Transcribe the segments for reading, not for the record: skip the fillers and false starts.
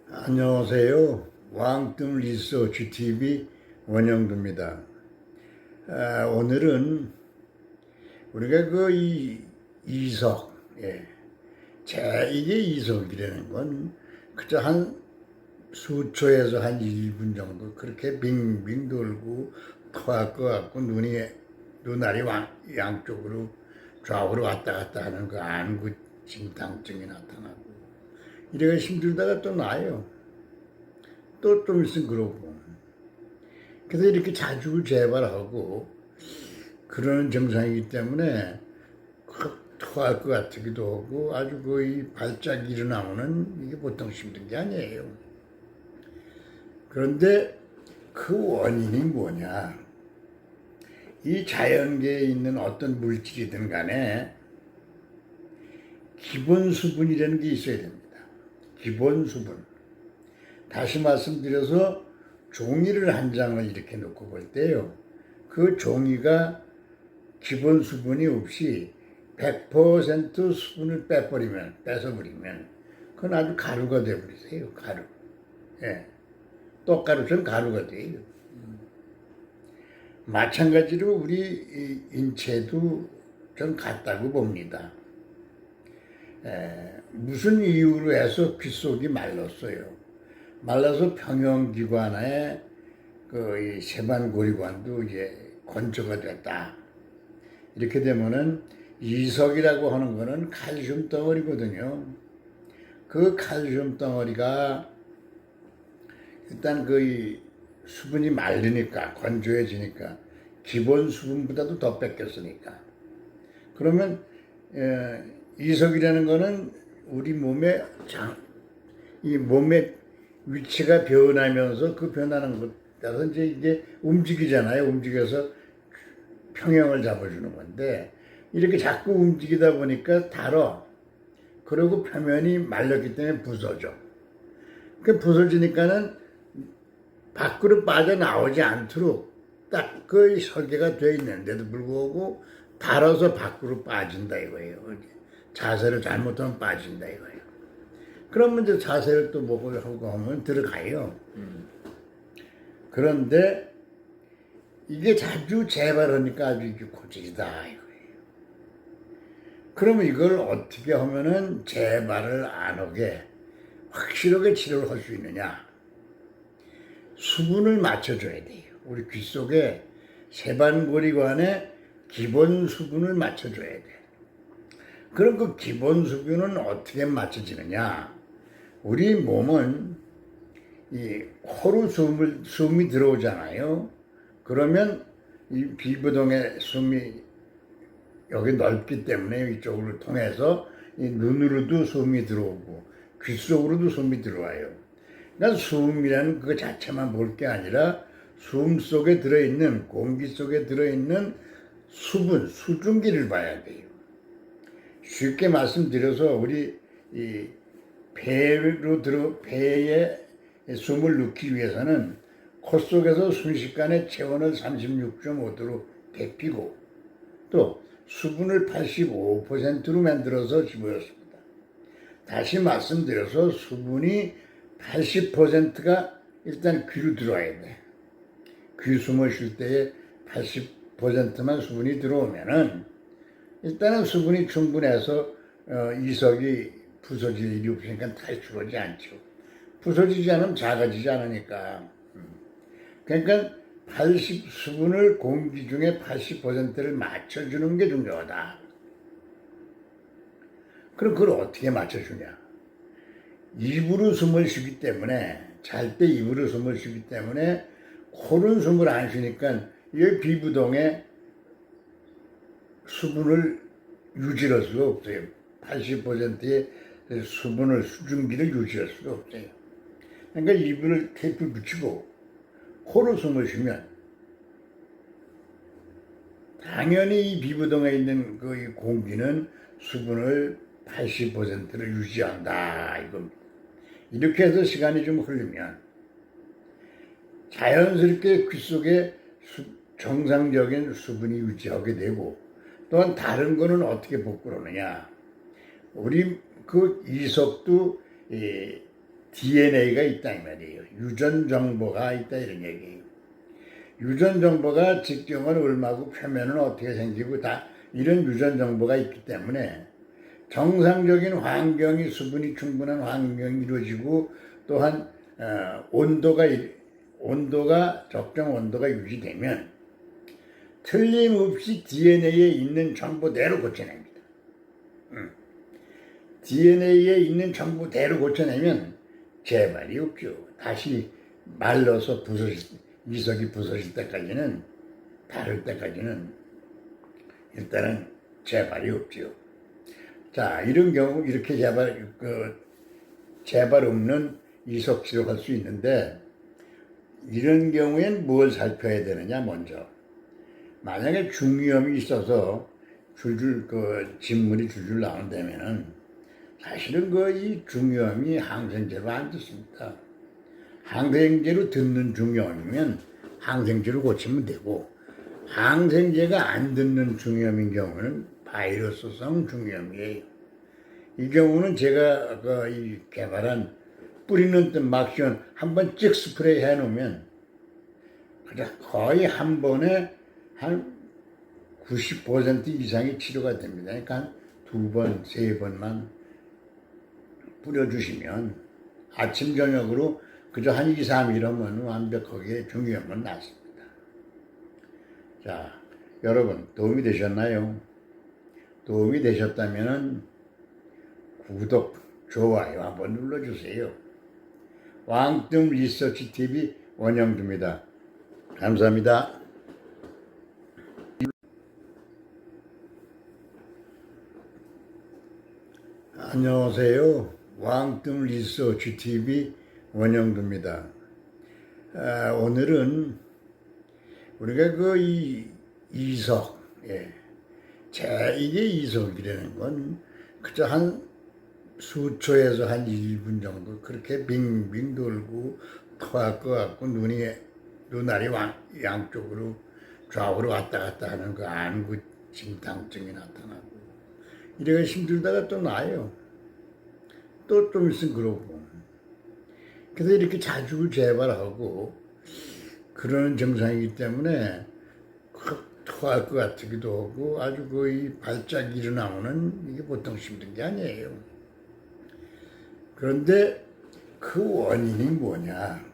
안녕하세요. 왕뜸 리서치 TV 원영두입니다. 오늘은 우리가 이석, 이게 이석이라는 건 그저 한 수초에서 한 1분 정도 그렇게 빙빙 돌고 토할 것 같고 눈알이 양쪽으로 좌우로 왔다 갔다 하는 그 안구 진탕증이 나타나고 이래가 힘들다가 또 나요. 또 좀 있으면 그러고. 그래서 이렇게 자주 재발하고 그러는 증상이기 때문에 확 토할 것 같기도 하고 아주 거의 발작이 일어나면은 이게 보통 힘든 게 아니에요. 그런데 그 원인이 뭐냐? 이 자연계에 있는 어떤 물질이든 간에 기본 수분이라는 게 있어야 됩니다. 기본 수분. 다시 말씀드려서 종이를 한 장을 이렇게 놓고 볼 때요. 그 종이가 기본 수분이 없이 100% 수분을 뺏어버리면 그건 아주 가루가 되어버리세요. 가루. 예. 떡가루처럼 가루가 돼요. 마찬가지로 우리 인체도 전 같다고 봅니다. 무슨 이유로 해서 귀 속이 말랐어요. 말라서 평형기관에 이 세반고리관도 이제 건조가 됐다. 이렇게 되면은 이석이라고 하는 거는 칼슘 덩어리거든요. 그 칼슘 덩어리가 일단 그 수분이 마르니까 건조해지니까 기본 수분보다도 더 뺏겼으니까 그러면 이석이라는 거는 우리 몸의 위치가 변하면서 그 변하는 것 따라서 이제 움직이잖아요. 움직여서 평형을 잡아주는 건데 이렇게 자꾸 움직이다 보니까 달아. 그리고 표면이 말랐기 때문에 부서져. 그 부서지니까는 밖으로 빠져나오지 않도록 딱 그 설계가 되어 있는데도 불구하고 달아서 밖으로 빠진다 이거예요. 자세를 잘못하면 빠진다 이거예요. 그러면 이제 자세를 또 뭐고 하고 하면 들어가요. 그런데 이게 자주 재발하니까 아주 고질이다 이거예요. 그러면 이걸 어떻게 하면은 재발을 안 하게 확실하게 치료를 할 수 있느냐? 수분을 맞춰줘야 돼요. 우리 귀 속에 세반고리관에 기본 수분을 맞춰줘야 돼. 그럼 그 기본 수분은 어떻게 맞춰지느냐? 우리 몸은 이 코로 숨이 들어오잖아요. 그러면 이 비부동의 숨이 여기 넓기 때문에 이쪽으로 통해서 이 눈으로도 숨이 들어오고 귀 속으로도 숨이 들어와요. 그러니까 숨이라는 그 자체만 볼 게 아니라 숨 속에 들어있는 공기 속에 들어있는 수분, 수증기를 봐야 돼요. 쉽게 말씀드려서 우리 이 배에 숨을 넣기 위해서는 코 속에서 순식간에 체온을 36.5도로 데피고 또 수분을 85%로 만들어서 집어넣습니다. 다시 말씀드려서 수분이 80%가 일단 귀로 들어와야 돼. 귀 숨을 쉴 때에 80%만 수분이 들어오면은 일단은 수분이 충분해서 이석이 부서질 일이 없으니까 탈출하지 않죠. 부서지지 않으면 작아지지 않으니까. 그러니까 수분을 공기 중에 80%를 맞춰주는 게 중요하다. 그럼 그걸 어떻게 맞춰주냐? 입으로 숨을 쉬기 때문에 잘 때 입으로 숨을 쉬기 때문에 코는 숨을 안 쉬니까 이 비부동에 수분을 유지할 수가 없어요. 80%의 수증기를 유지할 수가 없어요. 그러니까 입을 테이프 붙이고 코로 숨을 쉬면 당연히 이 비부동에 있는 그 공기는 수분을 80%를 유지한다 이겁니다. 이렇게 해서 시간이 좀 흐르면 자연스럽게 귀 속에 정상적인 수분이 유지하게 되고 또한 다른 거는 어떻게 복구하느냐. 우리 그 이석도 DNA가 있다 이 말이에요. 유전 정보가 있다 이런 얘기예요. 유전 정보가 직경은 얼마고 표면은 어떻게 생기고 다 이런 유전 정보가 있기 때문에 정상적인 환경이 수분이 충분한 환경이 이루어지고 또한 온도가 적정 온도가 유지되면 틀림없이 DNA에 있는 정보대로 고쳐냅니다. DNA에 있는 정보대로 고쳐내면 재발이 없죠. 다시 말라서 이석이 부서질 때까지는 다를 때까지는 일단은 재발이 없죠. 자, 이런 경우 이렇게 재발 없는 이석 치료할 수 있는데 이런 경우엔 뭘 살펴야 되느냐 먼저. 만약에 중이염이 있어서 진물이 줄줄 나온다면은 사실은 이 중이염이 항생제로 안 듣습니다. 항생제로 듣는 중이염이면 항생제로 고치면 되고 항생제가 안 듣는 중이염인 경우는 바이러스성 중이염이에요. 이 경우는 제가 이 개발한 뿌리는 듯 막시온 한번 찍 스프레이 해놓으면 거의 한 번에 한 90% 이상이 치료가 됩니다. 그러니까 한 2번, 3번만 뿌려주시면 아침, 저녁으로 그저 한 2, 3일 하면 완벽하게 중이염은 낫습니다. 자, 여러분 도움이 되셨나요? 도움이 되셨다면 구독, 좋아요 한번 눌러주세요. 왕뜸 리서치 TV 원영두입니다. 감사합니다. 안녕하세요. 왕뜸 리서치 TV 원영두입니다. 오늘은 우리가 이석, 이게 이석이라는 건 그저 한 수초에서 한 1분 정도 그렇게 빙빙 돌고 토할 것 같고 눈알이 양쪽으로 좌우로 왔다 갔다 하는 그 안구 진탕증이 나타나고 이래가 힘들다가 또 나요. 또 좀 있으면 그러고. 그래서 이렇게 자주 재발하고 그러는 증상이기 때문에 토할 것 같기도 하고 아주 거의 발작이 일어나면은 이게 보통 힘든 게 아니에요. 그런데 그 원인이 뭐냐?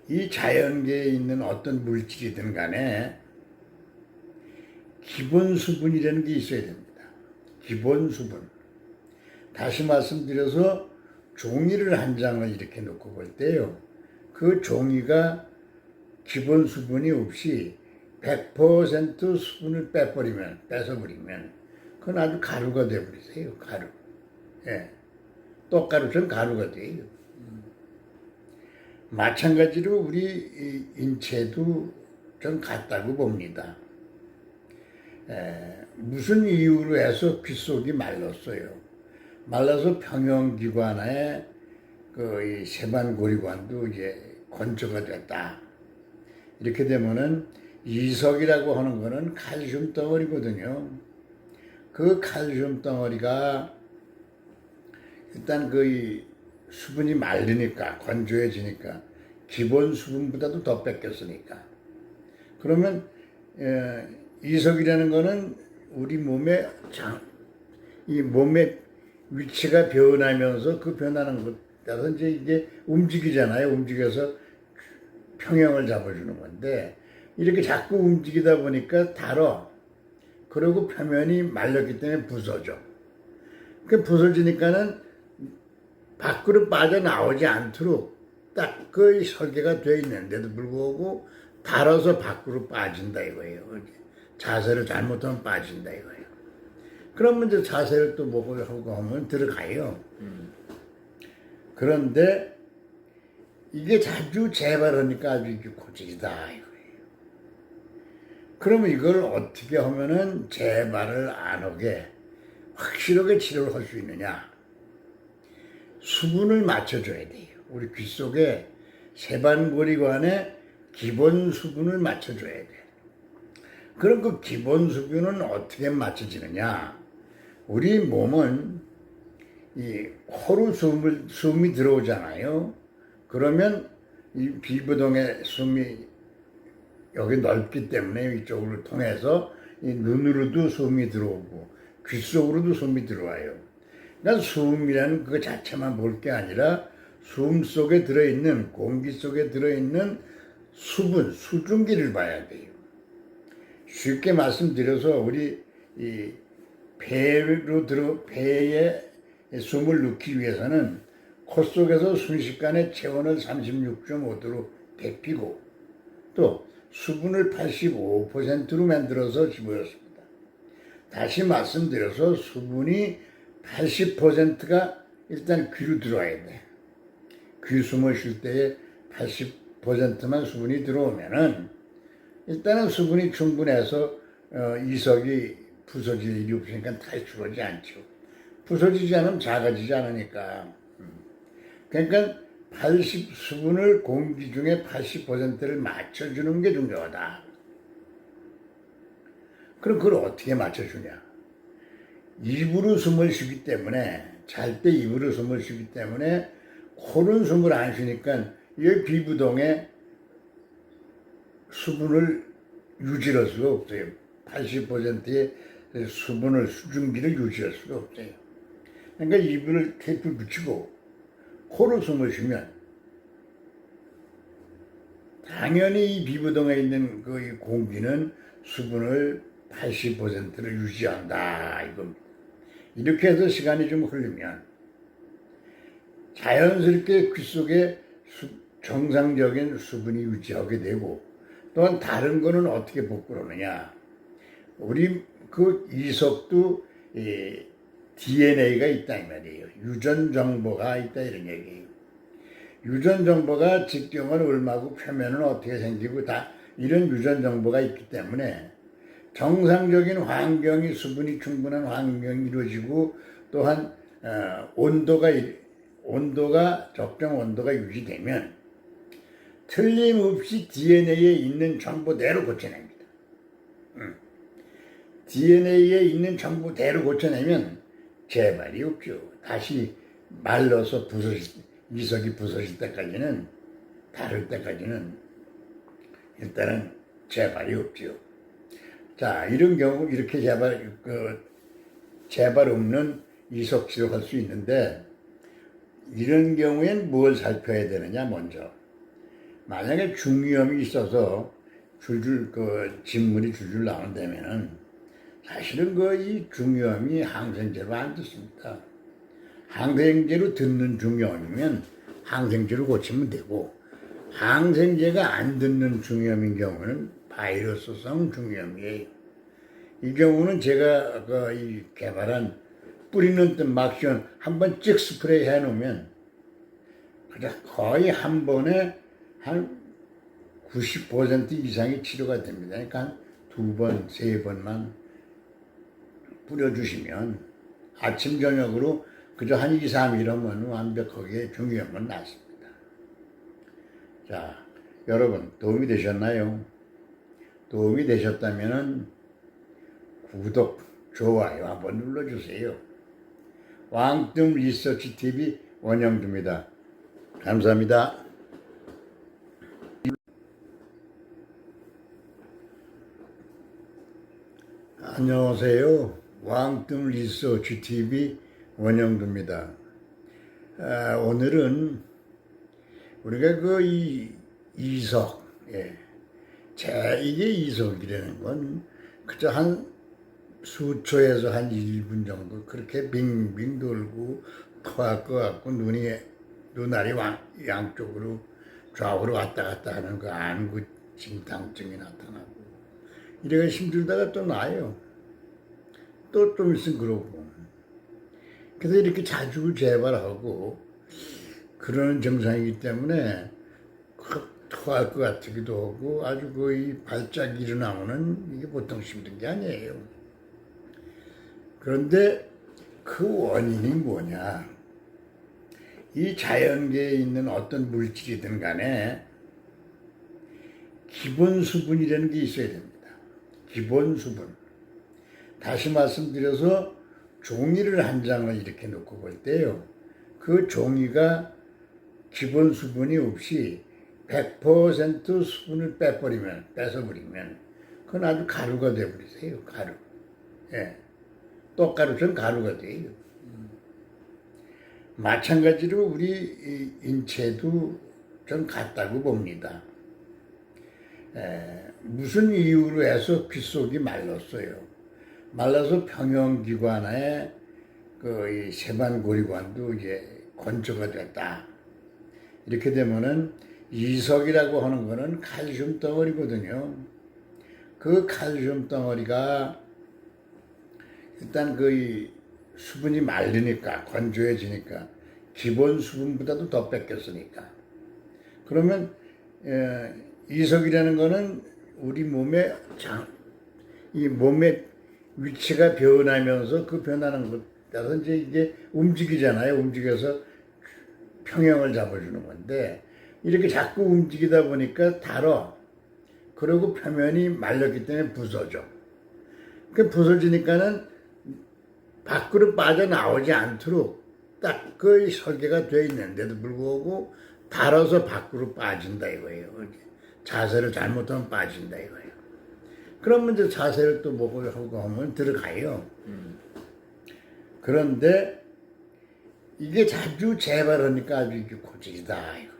이 자연계에 있는 어떤 물질이든 간에 기본 수분이라는 게 있어야 됩니다. 기본 수분. 다시 말씀드려서 종이를 한 장을 이렇게 놓고 볼 때요. 그 종이가 기본 수분이 없이 100% 수분을 뺏어버리면 그건 아주 가루가 되어버리세요. 가루. 떡가루처럼 가루가 돼요. 마찬가지로 우리 인체도 좀 같다고 봅니다. 무슨 이유로 해서 귓 속이 말랐어요. 말라서 평형기관에 이 세반고리관도 이제 건조가 됐다. 이렇게 되면은 이석이라고 하는 거는 칼슘 덩어리거든요. 그 칼슘 덩어리가 일단 수분이 마르니까 건조해지니까 기본 수분보다도 더 뺏겼으니까 그러면 이석이라는 거는 우리 이 몸의 위치가 변하면서 그 변하는 것 따라서 이제 이게 움직이잖아요. 움직여서 평형을 잡아주는 건데 이렇게 자꾸 움직이다 보니까 달어. 그리고 표면이 말렸기 때문에 부서져. 그 부서지니까는 밖으로 빠져나오지 않도록 딱 그 설계가 되어 있는데도 불구하고 달아서 밖으로 빠진다 이거예요. 자세를 잘못하면 빠진다 이거예요. 그러면 이제 자세를 또 목을 하고 하면 들어가요. 그런데 이게 자주 재발하니까 아주 이게 고질이다 이거예요. 그러면 이걸 어떻게 하면은 재발을 안 하게 확실하게 치료를 할 수 있느냐? 수분을 맞춰줘야 돼요. 우리 귀 속에 세반고리관에 기본 수분을 맞춰줘야 돼. 그럼 그 기본 수분은 어떻게 맞춰지느냐? 우리 몸은 이 코로 숨이 들어오잖아요. 그러면 이 비부동의 숨이 여기 넓기 때문에 이쪽으로 통해서 이 눈으로도 숨이 들어오고 귀 속으로도 숨이 들어와요. 그러니까 숨이라는 그 자체만 볼 게 아니라 숨 속에 들어있는 공기 속에 들어있는 수분, 수증기를 봐야 돼요. 쉽게 말씀드려서 우리 이 배에 숨을 넣기 위해서는 코 속에서 순식간에 체온을 36.5도로 데피고 또 수분을 85%로 만들어서 집어넣습니다. 다시 말씀드려서 수분이 80%가 일단 귀로 들어와야 돼. 귀 숨을 쉴 때에 80%만 수분이 들어오면은 일단은 수분이 충분해서 이석이 부서질 일이 없으니까 탈출하지 않죠. 부서지지 않으면 작아지지 않으니까. 그러니까 수분을 공기 중에 80%를 맞춰주는 게 중요하다. 그럼 그걸 어떻게 맞춰주냐? 입으로 숨을 쉬기 때문에, 잘 때 입으로 숨을 쉬기 때문에 코는 숨을 안 쉬니까 이 비부동에 수분을 유지할 수가 없어요. 80%의 수분을, 수증기를 유지할 수가 없어요. 그러니까 입을 테이프 붙이고 코로 숨을 쉬면 당연히 이 비부동에 있는 그 공기는 수분을 80%를 유지한다 이겁니다. 이렇게 해서 시간이 좀 흐르면 자연스럽게 귀 속에 정상적인 수분이 유지하게 되고 또한 다른 거는 어떻게 복구하느냐. 우리 그 이석도 DNA가 있다 이 말이에요. 유전 정보가 있다 이런 얘기예요. 유전 정보가 직경은 얼마고 표면은 어떻게 생기고 다 이런 유전 정보가 있기 때문에 정상적인 환경이 수분이 충분한 환경이 이루어지고 또한 온도가 적정 온도가 유지되면 틀림없이 DNA에 있는 정보대로 고쳐냅니다. DNA에 있는 정보대로 고쳐내면 재발이 없죠. 다시 말라서 이석이 부서질 때까지는, 다를 때까지는 일단은 재발이 없죠. 자, 이런 경우 이렇게 재발 없는 이석 치료할 수 있는데 이런 경우엔 뭘 살펴야 되느냐. 먼저 만약에 중이염이 있어서 진물이 줄줄 나온다면은 사실은 이 중이염이 항생제로 안 듣습니다. 항생제로 듣는 중이염이면 항생제로 고치면 되고, 항생제가 안 듣는 중이염인 경우는 바이러스성 중이염이에요. 이 경우는 제가 개발한 뿌리는 듯 막시온 한번 찍 스프레이 해놓으면 거의 한 번에 한 90% 이상이 치료가 됩니다. 그러니까 한 2번, 3번만 뿌려주시면 아침, 저녁으로 그저 한 2, 3일 하면 완벽하게 중이염은 낫습니다. 자, 여러분 도움이 되셨나요? 도움이 되셨다면 구독, 좋아요 한번 눌러주세요. 왕뜸 리서치 TV 원영두입니다. 감사합니다. 안녕하세요. 왕뜸 리서치 TV 원영두입니다. 오늘은 우리가 이석, 이게 이석이라는 건 그저 한 수초에서 한 1분 정도 그렇게 빙빙 돌고 토할 것 같고 눈알이 양쪽으로 좌우로 왔다 갔다 하는 그 안구 진탕증이 나타나고 이래가 힘들다가 또 나요. 또 좀 있으면 그러고. 그래서 이렇게 자주 재발하고 그러는 증상이기 때문에 토할 것 같기도 하고 아주 거의 발작이 일어나면은 이게 보통 힘든 게 아니에요. 그런데 그 원인이 뭐냐? 이 자연계에 있는 어떤 물질이든 간에 기본 수분이라는 게 있어야 됩니다. 기본 수분. 다시 말씀드려서 종이를 한 장을 이렇게 놓고 볼 때요. 그 종이가 기본 수분이 없이 100% 수분을 뺏어버리면 그건 아주 가루가 되어버리세요. 가루. 예. 떡가루처럼 가루가 돼요. 마찬가지로 우리 인체도 좀 같다고 봅니다. 무슨 이유로 해서 귀 속이 말랐어요. 말라서 평형기관에 그 세반고리관도 이제 건조가 됐다. 이렇게 되면은 이석이라고 하는 거는 칼슘 덩어리거든요. 그 칼슘 덩어리가 일단 그 수분이 마르니까 건조해지니까 기본 수분보다도 더 뺏겼으니까 그러면 이석이라는 거는 우리 이 몸의 위치가 변하면서 그 변하는 것 따라서 이제 이게 움직이잖아요. 움직여서 평형을 잡아주는 건데 이렇게 자꾸 움직이다 보니까 달어. 그리고 표면이 말렸기 때문에 부서져. 그 부서지니까는 밖으로 빠져나오지 않도록 딱 그 설계가 되어 있는데도 불구하고 달아서 밖으로 빠진다 이거예요. 자세를 잘못하면 빠진다 이거예요. 그러면 이제 자세를 또 보고 하고 하면 들어가요. 그런데 이게 자주 재발하니까 아주 고질이다 이거예요.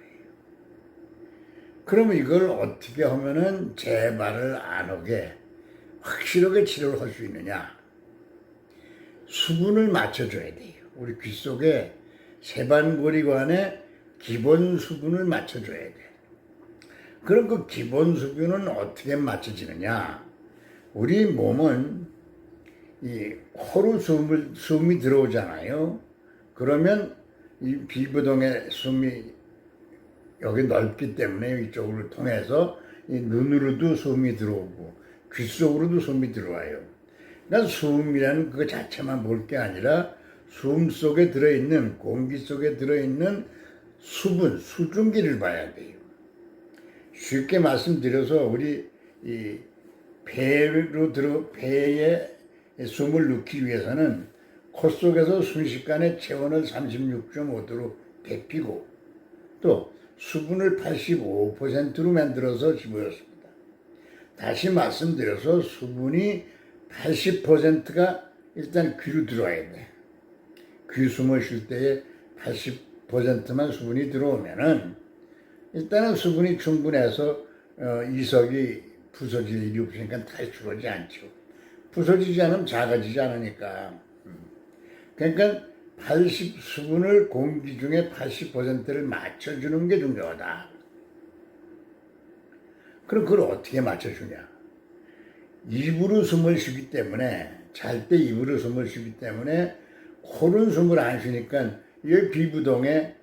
그러면 이걸 어떻게 하면은 재발을 안 하게 확실하게 치료를 할 수 있느냐? 수분을 맞춰줘야 돼요. 우리 귀 속에 세반고리관에 기본 수분을 맞춰줘야 돼. 그럼 그 기본 수분은 어떻게 맞춰지느냐? 우리 몸은 이 코로 숨이 들어오잖아요. 그러면 이 비부동의 숨이 여기 넓기 때문에 이쪽으로 통해서 이 눈으로도 숨이 들어오고 귀 속으로도 숨이 들어와요. 그러니까 숨이라는 그 자체만 볼 게 아니라 숨 속에 들어있는 공기 속에 들어있는 수분, 수증기를 봐야 돼요. 쉽게 말씀드려서 우리 이 배에 숨을 넣기 위해서는 코 속에서 순식간에 체온을 36.5도로 데피고 또 수분을 85%로 만들어서 집어넣습니다. 다시 말씀드려서 수분이 80%가 일단 귀로 들어와야 돼. 귀 숨을 쉴 때에 80%만 수분이 들어오면은 일단은 수분이 충분해서 이석이 부서질 일이 없으니까 탈출하지 않죠. 부서지지 않으면 작아지지 않으니까. 그러니까 수분을 공기 중에 80%를 맞춰주는 게 중요하다. 그럼 그걸 어떻게 맞춰주냐? 입으로 숨을 쉬기 때문에 잘 때 입으로 숨을 쉬기 때문에 코는 숨을 안 쉬니까 이 비부동에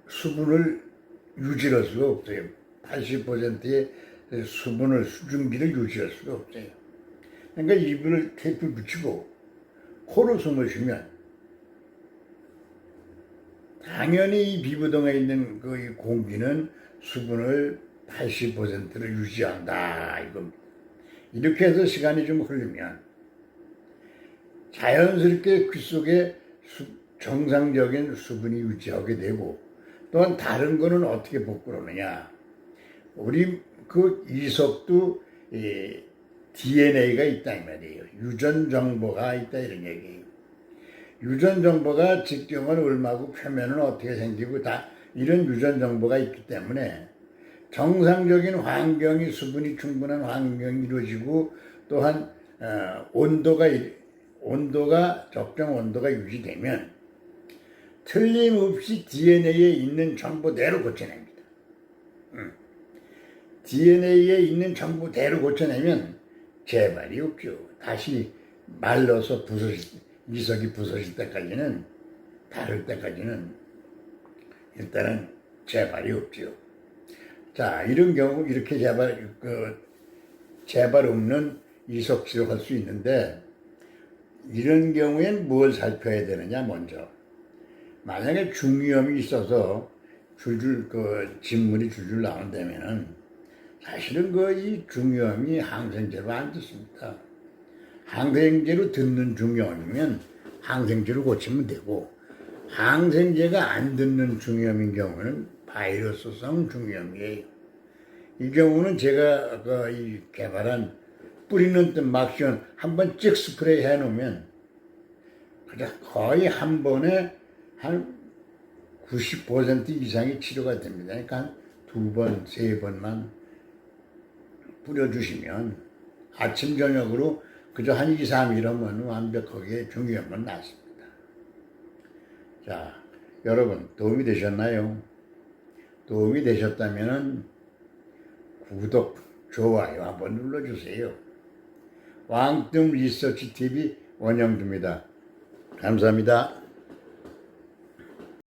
수분을 유지할 수가 없어요. 80%의 수증기를 유지할 수가 없어요. 그러니까 입을 테이프 붙이고 코로 숨을 쉬면 당연히 이 비부동에 있는 그 공기는 수분을 80%를 유지한다 이겁니다. 이렇게 해서 시간이 좀 흐르면 자연스럽게 귀 속에 정상적인 수분이 유지하게 되고 또한 다른 거는 어떻게 복구를 하느냐. 우리 그 이석도 DNA가 있다 이 말이에요. 유전 정보가 있다 이런 얘기예요. 유전 정보가 직경은 얼마고 표면은 어떻게 생기고 다 이런 유전 정보가 있기 때문에 정상적인 환경이 수분이 충분한 환경이 이루어지고 또한 온도가 적정 온도가 유지되면 틀림없이 DNA에 있는 정보대로 고쳐냅니다. DNA에 있는 정보대로 고쳐내면 재발이 없죠. 다시 말라서 이석이 부서질 때까지는 다를 때까지는 일단은 재발이 없죠. 자, 이런 경우 이렇게 재발 없는 이석 치료할 수 있는데 이런 경우엔 뭘 살펴야 되느냐 먼저. 만약에 중이염이 있어서 진물이 줄줄 나온다면은 사실은 이 중이염이 항생제로 안 좋습니다. 항생제로 듣는 중이염이면 항생제로 고치면 되고, 항생제가 안 듣는 중이염인 경우는 바이러스성 중이염이에요. 이 경우는 제가 이 개발한 뿌리는 듯 막시온 한번 찍 스프레이 해놓으면 거의 한 번에 한 90% 이상이 치료가 됩니다. 그러니까 한 2번, 3번만 뿌려주시면 아침, 저녁으로 그저 한 2, 3일 하면 완벽하게 중이염은 낫습니다. 자, 여러분 도움이 되셨나요? 도움이 되셨다면 구독, 좋아요 한번 눌러주세요. 왕뜸 리서치 TV 원영주입니다. 감사합니다.